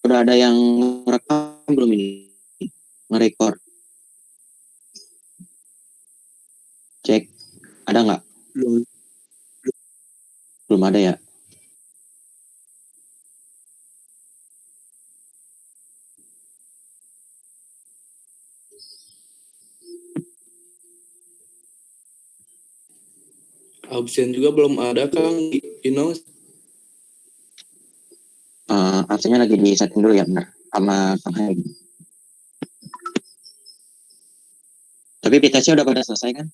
Udah ada yang merekam belum ini? Ngerekord? Cek. Ada nggak? Belum. Belum ada ya? Absen juga belum ada, Kang. Absennya lagi di setting dulu ya, benar. Sama Kang Haji. Tapi PTS-nya udah pada selesai kan?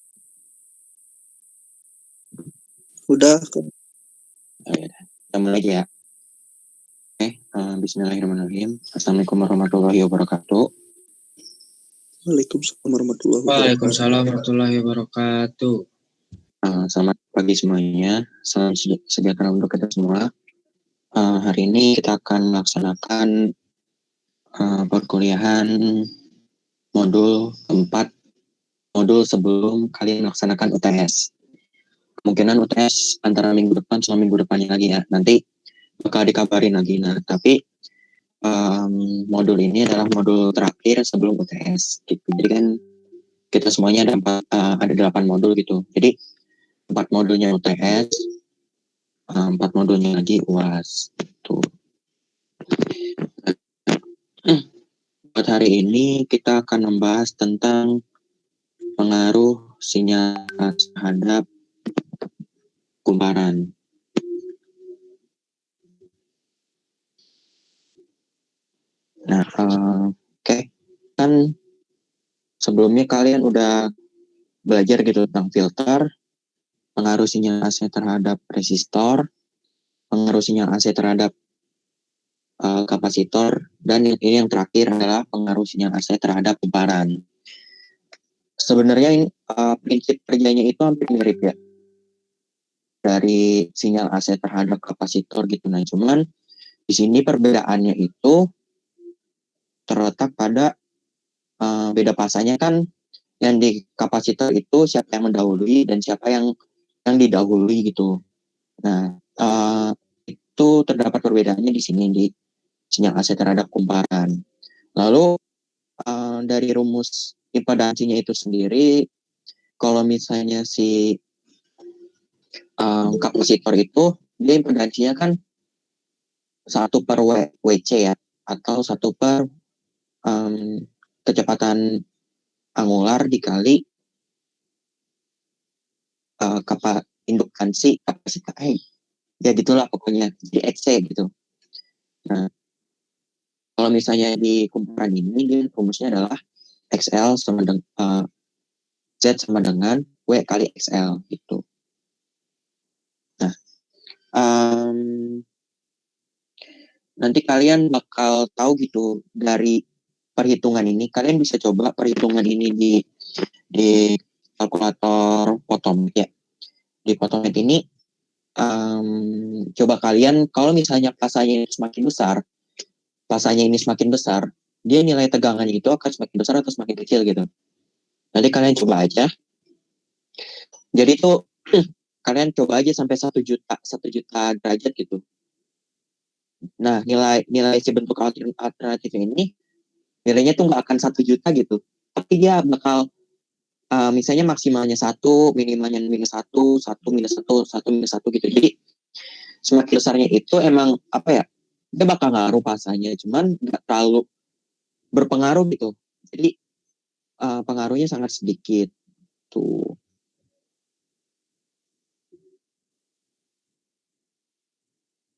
Udah. Oh, ya. Kita mulai aja ya. Oke, bismillahirrahmanirrahim. Assalamualaikum warahmatullahi wabarakatuh. Waalaikumsalam warahmatullahi wabarakatuh. Selamat pagi semuanya. Salam sejahtera untuk kita semua. Hari ini kita akan melaksanakan perkuliahan modul 4, modul sebelum kalian melaksanakan UTS. Kemungkinan UTS antara minggu depan sama minggu depannya lagi ya. Nanti bakal dikabarin lagi. Nah, tapi modul ini adalah modul terakhir sebelum UTS. Gitu. Jadi kan kita semuanya ada 8 modul gitu. Jadi 4 modulnya UTS, 4 modulnya lagi UAS. Gitu. Buat hari ini kita akan membahas tentang pengaruh sinyal terhadap kumparan. Nah, oke. Kan sebelumnya kalian udah belajar gitu tentang filter, pengaruh sinyal AC terhadap resistor, pengaruh sinyal AC terhadap kapasitor, dan ini yang terakhir adalah pengaruh sinyal AC terhadap kumparan. Sebenarnya ini, prinsip kerjanya itu hampir mirip ya, dari sinyal AC terhadap kapasitor gitu. Nah, cuman di sini perbedaannya itu terletak pada beda pasanya kan, yang di kapasitor itu siapa yang mendahului dan siapa yang didahului gitu. Nah, itu terdapat perbedaannya di sini di sinyal AC terhadap kumparan. Lalu dari rumus impedansinya itu sendiri, kalau misalnya si kapasitor itu dia impedansinya kan 1/WC ya, atau 1 per kecepatan angular dikali indukansi kapasitor. Ya gitulah pokoknya, di XC gitu. Nah, kalau misalnya di kumparan ini, dia rumusnya adalah XL sama dengan Z sama dengan W kali XL gitu. Nah, nanti kalian bakal tahu gitu dari perhitungan ini. Kalian bisa coba perhitungan ini di kalkulator Photomath ya. Di Photomath ini coba kalian kalau misalnya pasanya ini semakin besar, dia nilai tegangannya itu akan semakin besar atau semakin kecil gitu. Nanti kalian coba aja. Jadi tuh kalian coba aja sampai 1 juta derajat gitu. Nah, nilai si bentuk alternatif ini nilainya tuh nggak akan 1 juta gitu, tapi dia bakal misalnya maksimalnya 1, minimalnya -1, 1 -1, 1 -1 gitu. Jadi semakin besarnya itu emang apa ya, dia bakal ngaruh pasanya, cuman nggak terlalu berpengaruh gitu. Jadi pengaruhnya sangat sedikit tuh.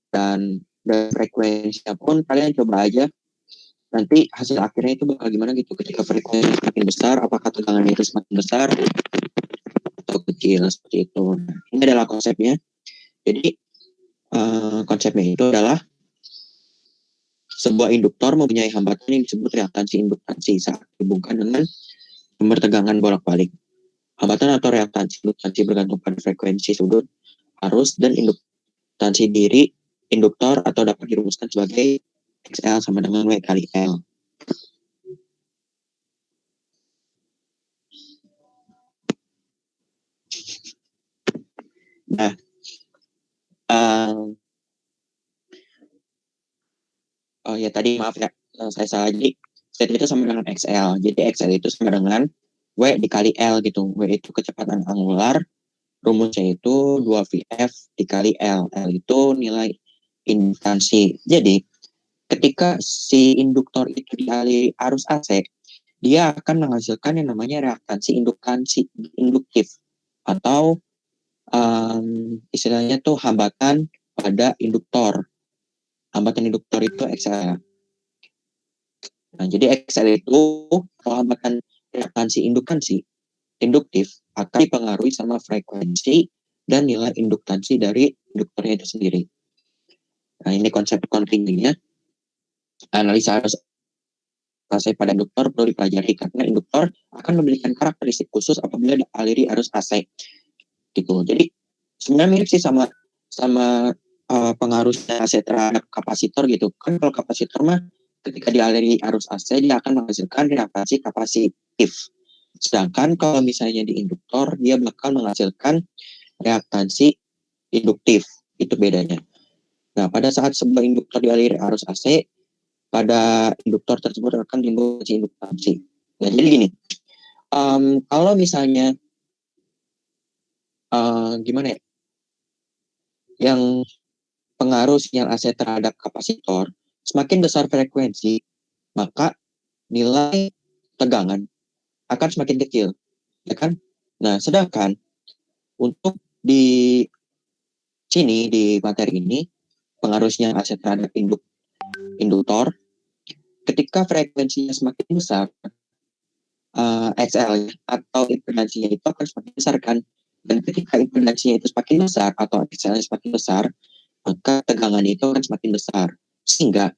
Dan frekuensinya pun kalian coba aja nanti hasil akhirnya itu bakal gimana gitu. Ketika frekuensi semakin besar, apakah tegangannya itu semakin besar atau kecil seperti itu. Nah, ini adalah konsepnya. Jadi konsepnya itu adalah sebuah induktor mempunyai hambatan yang disebut reaktansi induktansi saat dihubungkan dengan sumber tegangan bolak-balik. Hambatan atau reaktansi induktansi bergantung pada frekuensi sudut, arus, dan induktansi diri induktor atau dapat dirumuskan sebagai XL sama dengan W kali L. Nah, Oh ya tadi maaf ya, saya salah. Jadi Z itu sama dengan XL. Jadi XL itu sama dengan W dikali L gitu. W itu kecepatan angular, rumusnya itu 2VF dikali L. L itu nilai induktansi. Jadi ketika si induktor itu dialiri arus AC, dia akan menghasilkan yang namanya reaktansi induktif atau istilahnya tuh hambatan pada induktor. Hambatan induktor itu XL. Nah, jadi XL itu hambatan reaktansi induktif akan dipengaruhi sama frekuensi dan nilai induktansi dari induktornya itu sendiri. Nah, ini konsep kontingennya. Analisa arus AC pada induktor perlu dipelajari karena induktor akan memberikan karakteristik khusus apabila dialiri arus AC gitu. Jadi sebenarnya mirip sih sama sama pengaruhnya AC terhadap kapasitor gitu. Kan kalau kapasitor mah ketika dialiri arus AC dia akan menghasilkan reaksi kapasitif. Sedangkan kalau misalnya di induktor dia bakal menghasilkan reaktansi induktif. Itu bedanya. Nah, pada saat sebuah induktor dialiri arus AC, pada induktor tersebut akan timbul induktansi. Nah, jadi gini, kalau misalnya gimana ya, yang pengaruh sinyal AC terhadap kapasitor, semakin besar frekuensi, maka nilai tegangan akan semakin kecil, ya kan? Nah, sedangkan untuk di sini di materi ini pengaruh sinyal AC terhadap induktor, ketika frekuensinya semakin besar, XL atau impedansinya itu akan semakin besar kan? Dan ketika impedansinya itu semakin besar atau XL-nya semakin besar, maka tegangan itu akan semakin besar. Sehingga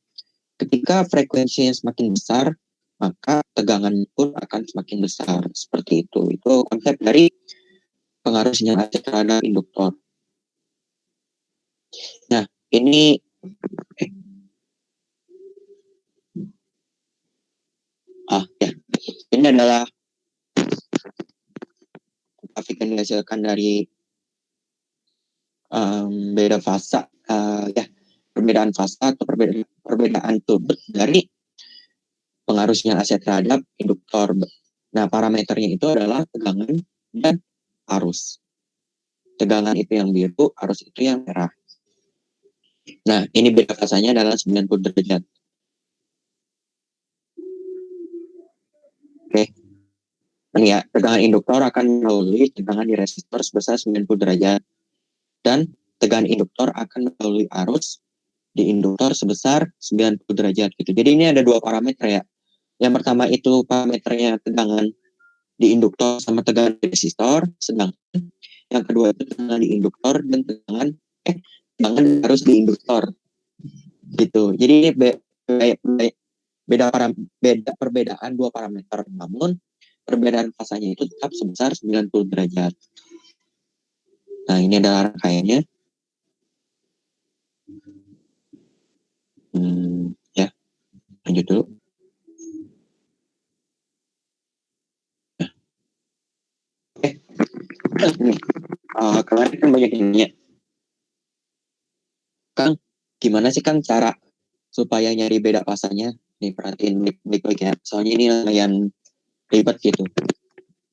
ketika frekuensinya semakin besar, maka tegangan pun akan semakin besar. Seperti itu. Itu konsep dari pengaruh sinyal AC terhadap induktor. Nah, ini ini adalah grafik yang dihasilkan dari beda fasa perbedaan fasa atau perbedaan turut dari pengaruh sinyal AC terhadap induktor. Nah, parameternya itu adalah tegangan dan arus. Tegangan itu yang biru, arus itu yang merah. Nah, ini beda fasanya adalah 90 derajat. Oke. Ini ya, tegangan induktor akan melalui tegangan di resistor sebesar 90 derajat. Dan tegangan induktor akan melalui arus di induktor sebesar 90 derajat gitu. Jadi ini ada dua parameter ya. Yang pertama itu parameternya tegangan di induktor sama tegangan di resistor, sedangkan yang kedua itu tegangan di induktor dan tegangan harus di induktor gitu. Jadi ini beda perbedaan dua parameter, namun perbedaan fasanya itu tetap sebesar 90 derajat. Nah, ini adalah rangkaiannya. Ya, lanjut dulu. Kemarin kan banyak yang nanya, Kang, gimana sih Kang cara supaya nyari beda fasanya? Nih perhatiin baik-baik ya, soalnya ini lumayan ribet gitu.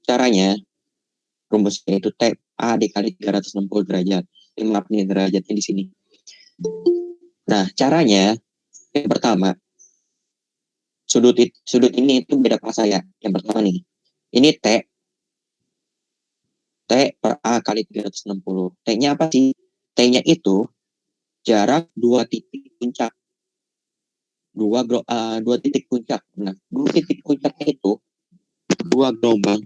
Caranya, rumusnya itu T A dikali 360 derajat. Ini maaf nih derajatnya di sini. Nah, caranya, yang pertama, sudut ini itu beda fasa ya. Yang pertama nih, ini T per A kali 360. T-nya apa sih? T-nya itu jarak dua titik puncak. Dua titik puncak. Nah, dua titik puncaknya itu dua gelombang.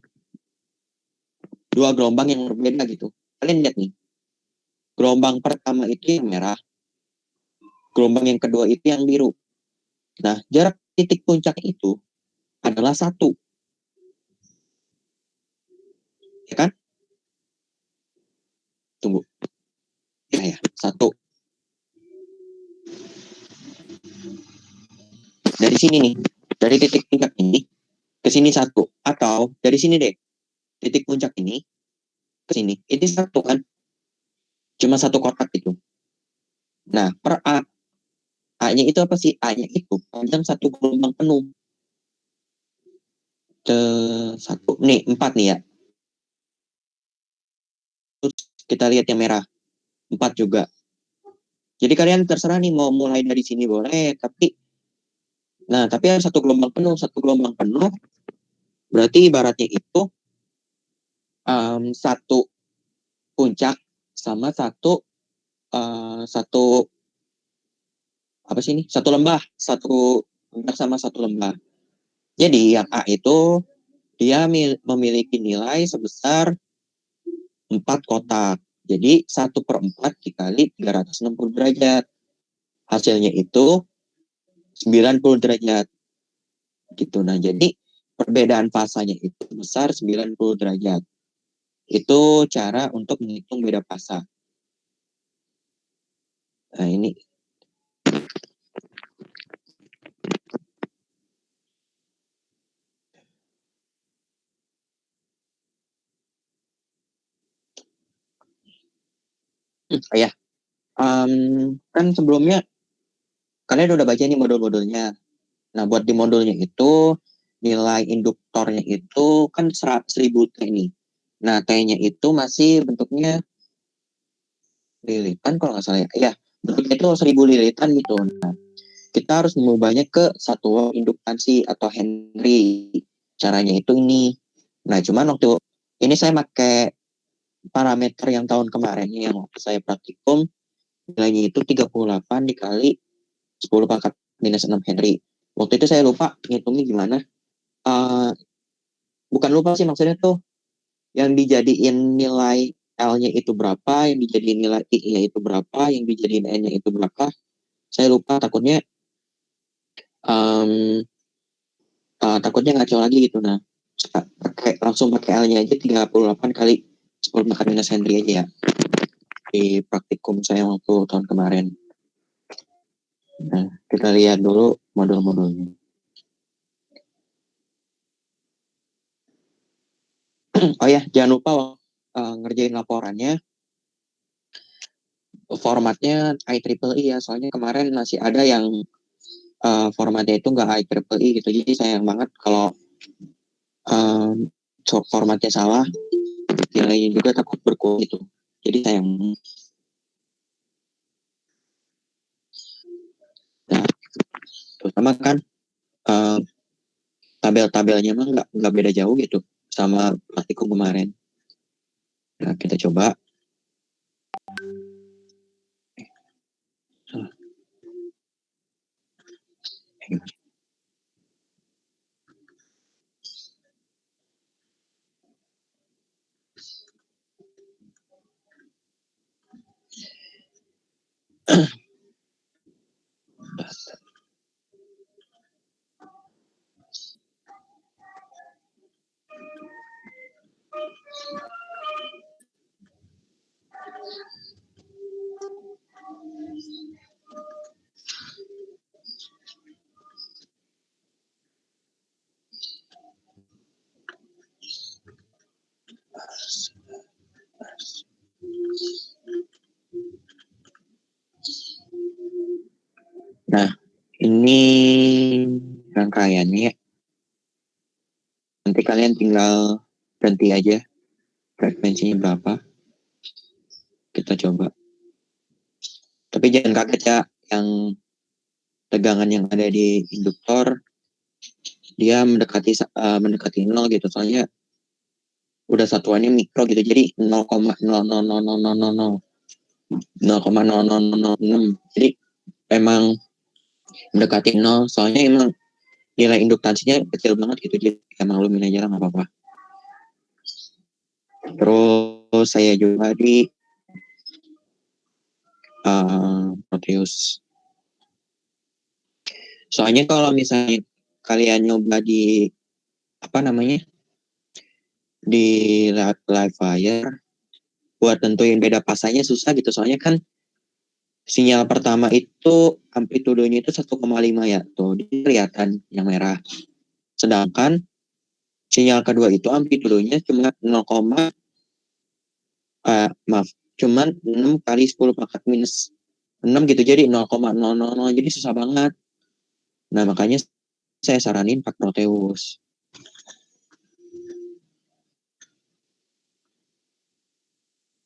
Dua gelombang yang berbeda gitu. Kalian lihat nih. Gelombang pertama itu yang merah. Gelombang yang kedua itu yang biru. Nah, jarak titik puncak itu adalah 1. Ya kan? Tunggu. Ya, 1. Dari sini nih. Dari titik puncak ini ke sini 1. Atau dari sini deh. Titik puncak ini ke sini. Ini 1 kan? Cuma 1 kotak gitu. Nah, per A A-nya itu apa sih? A-nya itu panjang satu gelombang penuh. Satu, nih 4 nih ya. Terus kita lihat yang merah, 4 juga. Jadi kalian terserah nih mau mulai dari sini boleh, tapi harus satu gelombang penuh. Satu gelombang penuh berarti ibaratnya itu satu puncak sama satu apa sih ini? Satu lembah, satu puncak sama satu lembah. Jadi yang A itu dia memiliki nilai sebesar 4 kotak. Jadi 1/4 dikali 360 derajat. Hasilnya itu 90 derajat. Gitu. Nah, jadi perbedaan fasanya itu besar 90 derajat. Itu cara untuk menghitung beda fasa. Nah, ini. Ya. Kan sebelumnya kalian udah baca nih modul-modulnya. Nah, buat di modulnya itu nilai induktornya itu kan 1000 T nih. Nah, T-nya itu masih bentuknya lilitan kalau nggak salah ya. Ya, bentuknya itu 1000 lilitan gitu. Nah, kita harus mengubahnya ke satuan induktansi atau Henry. Caranya itu ini. Nah, cuman waktu ini saya pakai parameter yang tahun kemarin yang waktu saya praktikum, nilainya itu 38 dikali 10 pangkat minus 6 Henry. Waktu itu saya lupa ngitungnya gimana. Uh, Bukan lupa sih, maksudnya tuh yang dijadiin nilai L-nya itu berapa, yang dijadiin nilai I-nya itu berapa, yang dijadiin N-nya itu berapa. Saya lupa, takutnya ngaco lagi gitu. Nah, langsung pakai L-nya aja 38 kali 10 pangkat minus Henry aja ya. Di praktikum saya waktu tahun kemarin. Nah, kita lihat dulu modul-modulnya. Oh ya, jangan lupa ngerjain laporannya. Formatnya IEEE ya, soalnya kemarin masih ada yang formatnya itu nggak IEEE gitu. Jadi sayang banget kalau formatnya salah, nilainya juga takut berkurang gitu. Jadi sayang. Nah, terutama kan tabel-tabelnya mah nggak beda jauh gitu sama praktikum kemarin. Nah, kita coba. Nah, ini rangkaiannya. Nanti kalian tinggal ganti aja frekuensinya berapa. Kita coba. Tapi jangan kaget ya, yang tegangan yang ada di induktor dia mendekati 0 gitu. Soalnya udah satuannya mikro gitu. Jadi 0,0000006. Jadi emang mendekati 0. Soalnya emang nilai induktansinya kecil banget gitu. Jadi emang maklumin aja lah, nggak apa-apa. Terus saya juga di Proteus. Soalnya kalau misalnya kalian nyoba di live wire buat tentuin beda pasanya susah gitu. Soalnya kan sinyal pertama itu amplitudenya itu 1,5 ya. Tuh, kelihatan yang merah. Sedangkan sinyal kedua itu amplitudenya cuma 0, cuman 6 kali 10 pangkat minus 6 gitu, jadi 0,000, jadi susah banget. Nah makanya saya saranin pakai Proteus.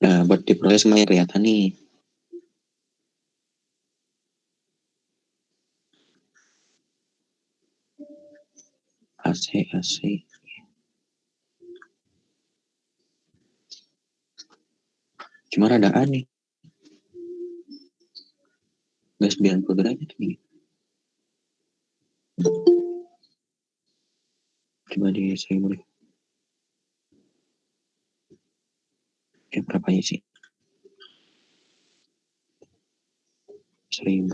Nah buat di Proteus semuanya kelihatan nih. AC. Cuma rada aneh. Gak 90 derajat nih. Coba di saya boleh. Berapa sih? 1000.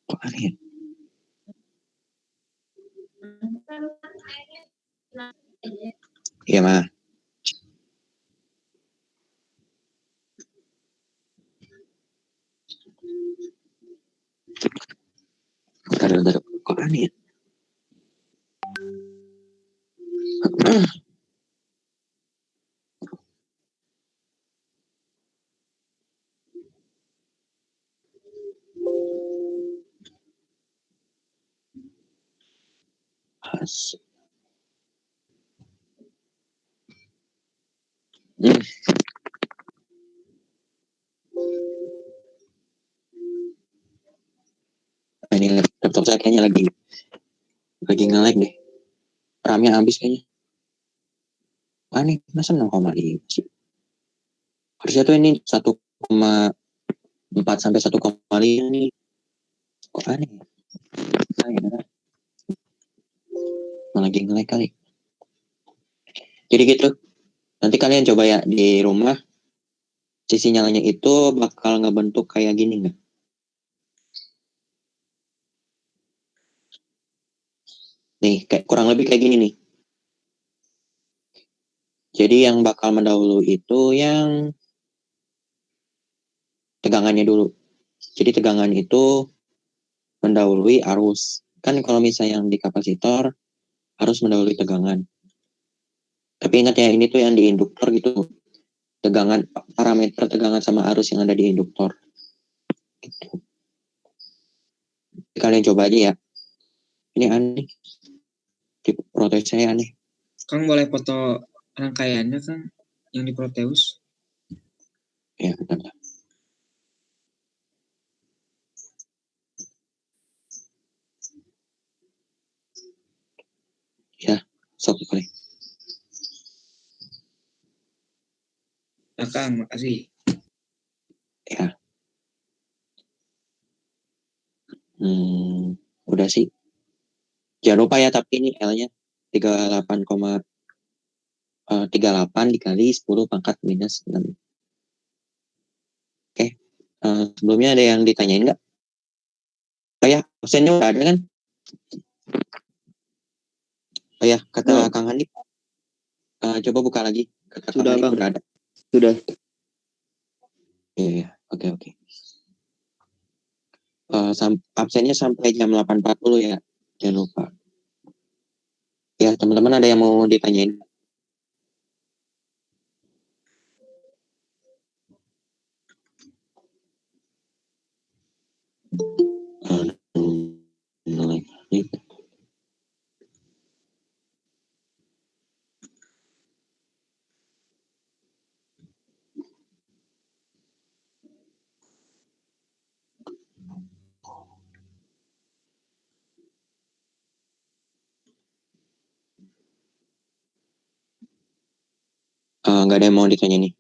Kok aneh ya? Iya mah. Bentar. Kok aneh ya? As. Ini laptop saya kayaknya lagi nge-lag deh. RAM-nya habis kayaknya. Aneh, masa 0,5 sih? Harusnya tuh ini 1,4 sampai 1,5 nih. Kok aneh ya? Lagi nge-lag kali. Jadi gitu. Nanti kalian coba ya di rumah. Sisi nyalanya itu bakal ngebentuk kayak gini nggak? Nih, kayak kurang lebih kayak gini nih. Jadi yang bakal mendahului itu yang tegangannya dulu. Jadi tegangan itu mendahului arus. Kan kalau misalnya yang di kapasitor harus mendahului tegangan. Tapi ingat ya, ini tuh yang di induktor gitu. Tegangan, parameter tegangan sama arus yang ada di induktor. Gitu. Kalian coba aja ya. Ini aneh. Di Proteus saya aneh. Kang boleh foto rangkaiannya Kang yang di Proteus? Ya, bentar. Ya, sok boleh. Ya Kang, makasih. Ya. Udah sih. Jangan lupa ya, tapi ini L-nya 38 dikali 10 pangkat minus 6. Oke. Sebelumnya ada yang ditanyain nggak? Oh ya, absennya udah ada kan? Oh ya, kata Kang Hanif. Coba buka lagi. Kata Kang Hanif udah ada. Sudah. Iya, oke. Absennya sampai jam 8.40 ya. Jangan lupa. Ya, teman-teman ada yang mau ditanyain? Nggak ada yang mau ditanya nih.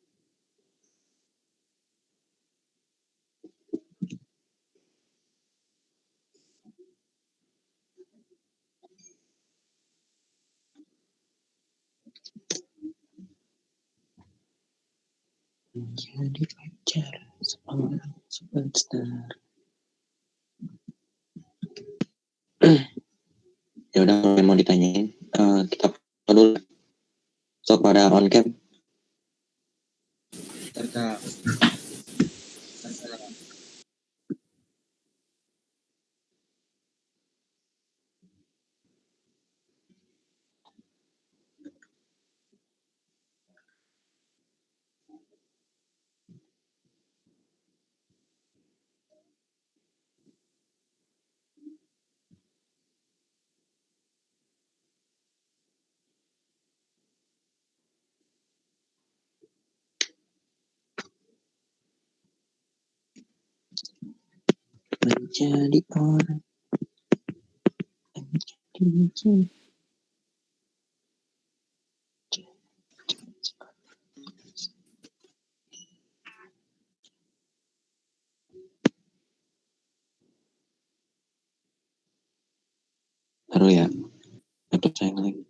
Jadi pacar sebentar. Ya udah, kalau yang mau ditanyain, kita dulu. So pada on cam. Kak. menjadi orang menjadi taruh ya laptop saya lagi.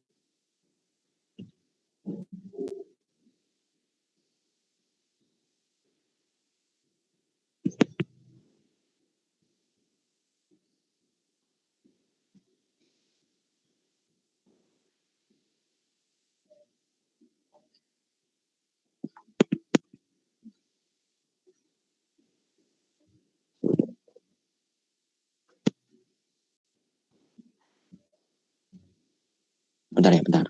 Bentar ya, bentar.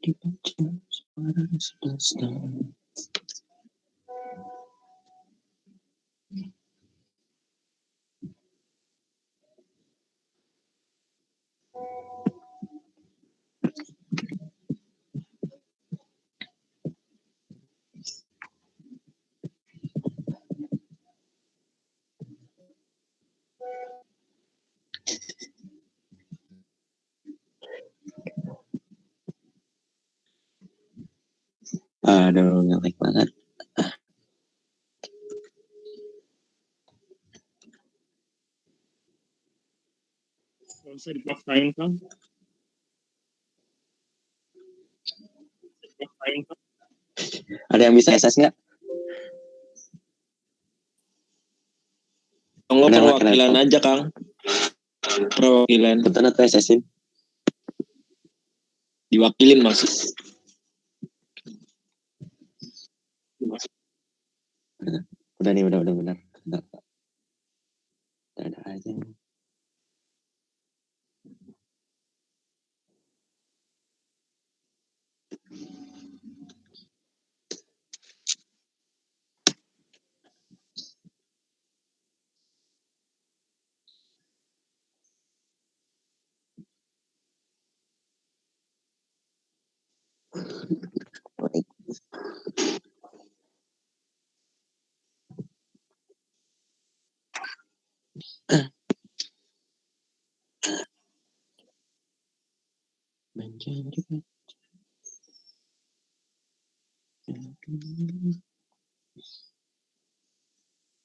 Dibaca suara semesta. Aduh, ngelag banget. Nggak usah dipaksain, Kang. Dipaksain, Kang. Ada yang bisa SS nggak? Enggak Udah pakai perwakilan laptop. aja, Kang. Perwakilan. Betul atau SS-in? Diwakilin maksud. Udah nih, udah benar. Bentar. Ada aja. Menjadi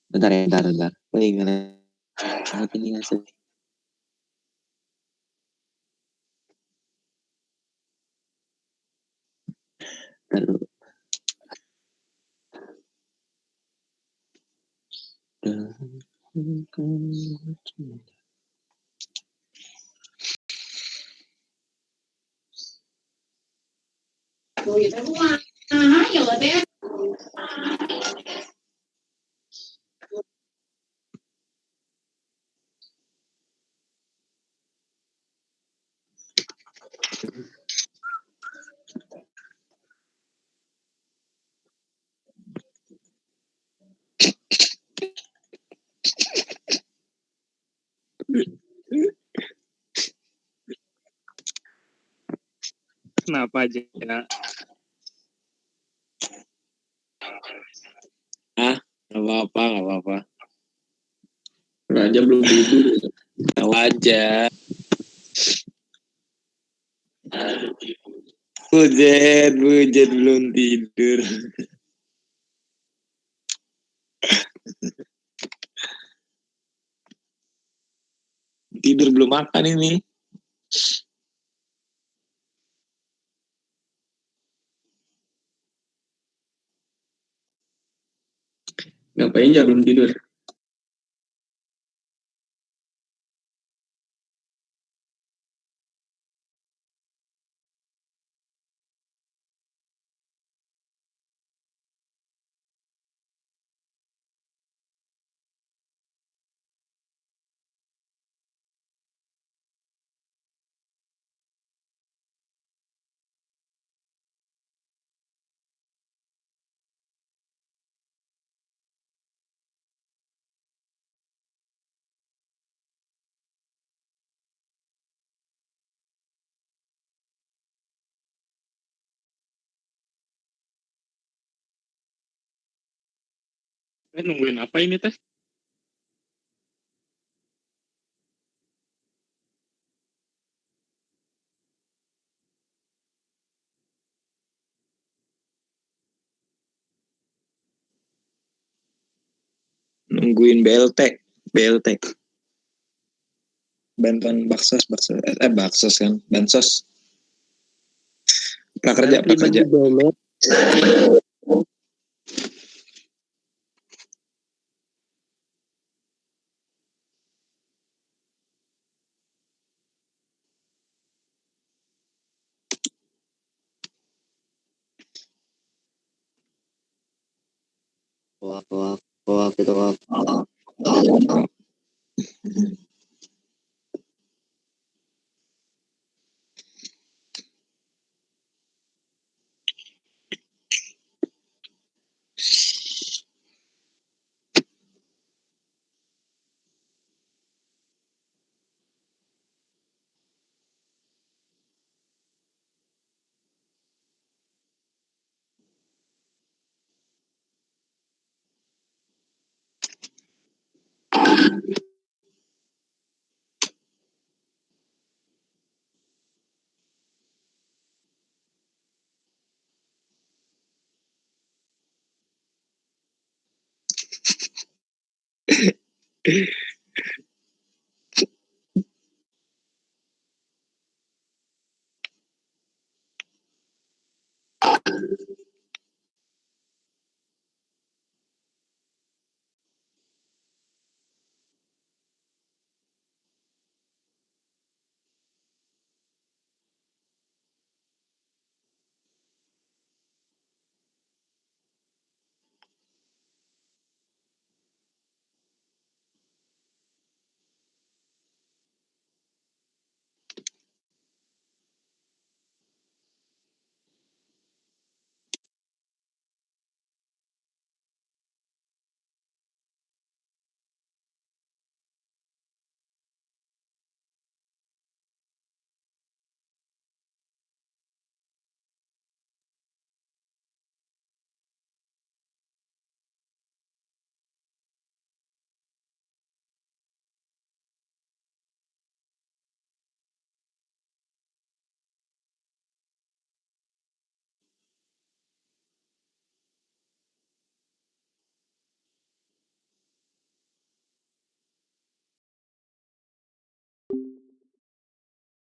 bentar ya, bentar. Ngeliat ini hasil. Taruh. Kenapa aja? Nggak apa-apa. Raja belum tidur. Tahu aja. Bujet belum tidur. Tidur belum makan ini. Ngapain ya belum tidur? Nungguin apa ini teh? Nungguin BLT. Bantuan baksos kan, bansos. Prakerja. Hoak itu hoak.